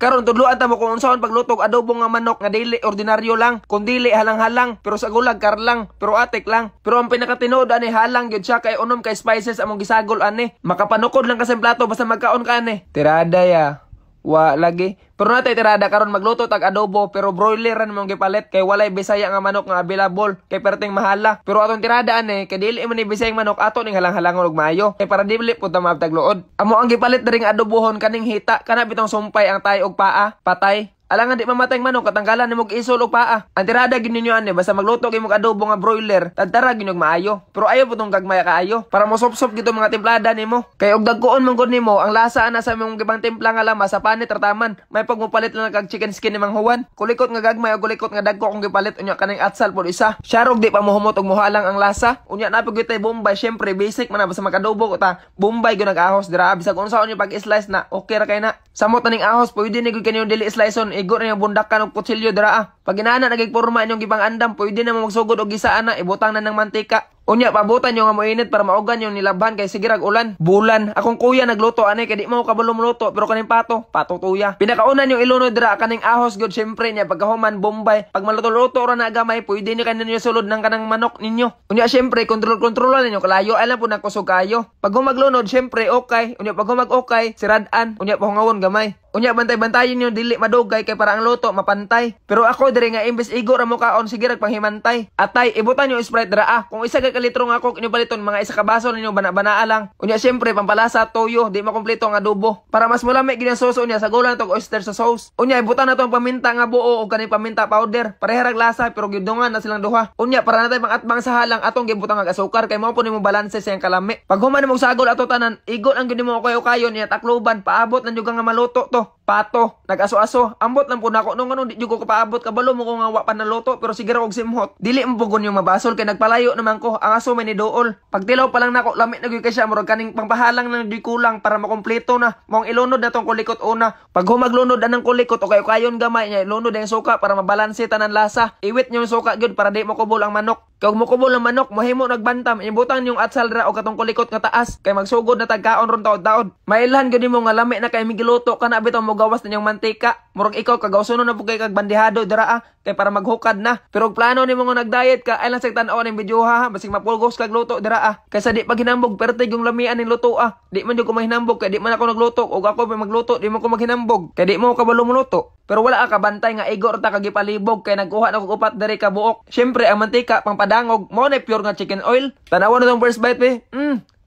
Karon tudloan ta mo kung unsaon pagluto og adobo nga manok nga dili ordinaryo lang, kun dili halang-halang, pero sa gulag karlang, pero atik lang. Pero ang pinakatinuod ani halang gyud siya kay unom kay spices among gisagol ani. Makapanukod lang ka sa plato basta magkaon ka ani. Tirada ya. Wa lagi. Pero natay tirada karon magluto tag adobo pero broiler ran mong gipalit kay walay Bisaya nga manok nga available kay perting mahala. Pero atong tirada ani kay dili man ni Bisayang manok ato ning halang-halangon og maayo kay para dili pud ta maabtag luod. Amo ang gipalit diri nga adobohon kaning hita kana bitong sumpay ang tay og paa, patay. Alangan di mamatay ang manok katanggalan ni mog isol og paa. Ang tirada gyud ninyo ani basta magluto gyud mog adobo nga broiler, tagtara gyud maayo. Pero ayo pud tong gagmay kaayo para mo sop-sop gyud mga timplada nimo. Kay og dagkoon man gud nimo ang lasa ana sa imong gibang timpla nga lamas sa panit trataman. May pagmupalit lang kag chicken skin ni Mang Juan. Kulikot nga gagmay o kulikot nga dagko kung gipalit unya kaning atsal pud isa. Syarog di pa mohumot og mohalang ang lasa. Unya na pud tay Bombay, syempre basic man basta makadobo ko ta. Bombay gyud nag-ahos dira bisag unsa unyo pag-slice na okay ra kay na. Samot na ning ahos pwede ni gyud kanyo dili sliceon igo na yung bundakan og kutsilyo dira. Pag inana nagigporma inyong gibang andam pwede na magsugod og gisaan na ibutang na ng mantika. Unya pabutan yung nga moinit para maugan yung nilabhan kay sige rag ulan. Bulan. Akong kuya nagluto ani kay di mo kabalo luto pero kaning pato tuya. Pinakaunan yung ilunod dira kaning ahos gyud syempre niya pagkahuman Bombay. Pag maluto-luto ra na gamay pwede ni kanyo sulod ng kanang manok ninyo. Unya syempre kontrol-kontrolan ninyo kalayo alam po nagkusog kayo. Pag humaglunod syempre okay. Unya pag humag okay siradan. Unya pahungawon gamay. Unya bantay-bantayin niyo dili madugay kay para ang luto mapantay. Pero ako diri nga imbes igo ra mo kaon sige rag panghimantay. Atay ibutan niyo Sprite dira kung isa ka litro nga coke inyo baliton mga isa ka baso ninyo bana-banaa lang. Unya syempre pampalasa toyo di makompleto nga adobo. Para mas malami gid ang sauce unya sa gulan tog oyster sa sauce. Unya ibutan na tong paminta nga buo o kaning paminta powder. Pareha rag lasa pero gidungan na silang duha. Unya para natay mangatbang sa halang atong gibutang nga asukar kay mao po nimo balanse sa iyang kalami. Pag human nimo sagol ato tanan igot ang gid nimo kayo niya takloban paabot na jud nga maluto to. Pato, nag-aso-aso, ambot lang po na ako nung di ko kapaabot kabalo mo ko nga wa pa naluto pero sige ra og simhot. Dili mo pugon yung mabasol kay nagpalayo naman ko ang aso may ni dool. Pagtilaw pa lang nako lamit na gyud kay siya murag kaning pangpahalang nang di kulang para makompleto na. Mong ilunod na tong kulikot una. Pag humaglunod anang kulikot o kayon gamay niya ilunod ang suka para mabalanse tanan lasa. Iwit niyo yung suka gyud para di mo kubol ang manok. Kag mo kubol ang manok mahimo nagbantam ibutang yung atsal ra o katong kulikot nga taas kay magsugod na tagkaon ron taod-taod. Mailhan gyud nimo nga lami na kay migiluto kana bitaw mo gawas na yung mantika. Murag ikaw kagawsonon na pugay kag bandihado dira kay para maghukad na. Pero og plano nimo nga nagdiet ka ay lang sa tan-aw ning video ha basig mapulgos kag luto dira kaysa di pag hinambog pertig yung lamian ning luto Di man jud ko mahinambog kay di man ako nagluto og ako pa magluto di mo ko maghinambog kay di mo kabalo mo luto. Pero wala ka bantay nga igor ta kag ipalibog kay nagkuha na og upat diri ka buok. Syempre ang mantika pangpadangog mo na pure nga chicken oil. Tanawan na tong first bite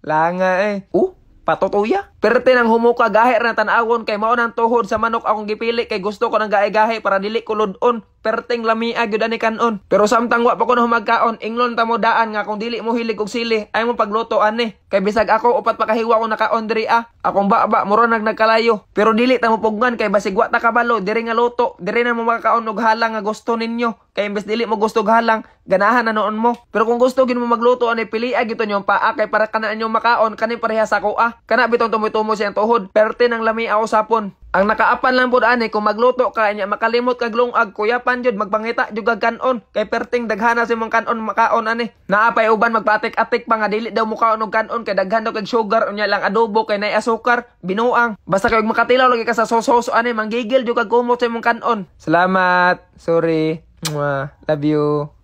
langa patutuya. Perte nang humuka gahe ra tan-awon kay mao nang tuhod sa manok akong gipili kay gusto ko nang gahe-gahe para dili kulod-on. Perting lamia gyud ani kanon. Pero samtang wa pa ko na humagkaon, inglon ta mo daan nga kung dili mo hilig og sili, ay mo pagluto ani. Kay bisag ako upat pa kahiwa ko nakaon diri Akong baba mura nagkalayo. Pero dili ta mo pugnan kay basig wa ta kabalo diri nga luto. Diri na mo makakaon og halang nga gusto ninyo. Kay imbes dili mo gusto og halang, ganahan na noon mo. Pero kung gusto gid mo magluto ani pili gyud to nyong paa kay para kana inyong makaon kani pareha sa kuha. Kana bitong tumo siyang tuhod. Perte nang lamia usapon. Ang nakaapan lang pud ani kung magluto ka nya makalimot kag lungag kuyapan jud magpangita jud kag kanon kay perting daghana sa imong kanon makaon ani. Naapay uban magpatik-atik pa nga dili daw mo kaon og kanon kay daghan daw kag sugar unya lang adobo kay nay asukar binuang. Basta kay makatilaw lagi ka sa sauce ani manggigil jud kag kumot sa imong kanon. Salamat. Sorry. Love you.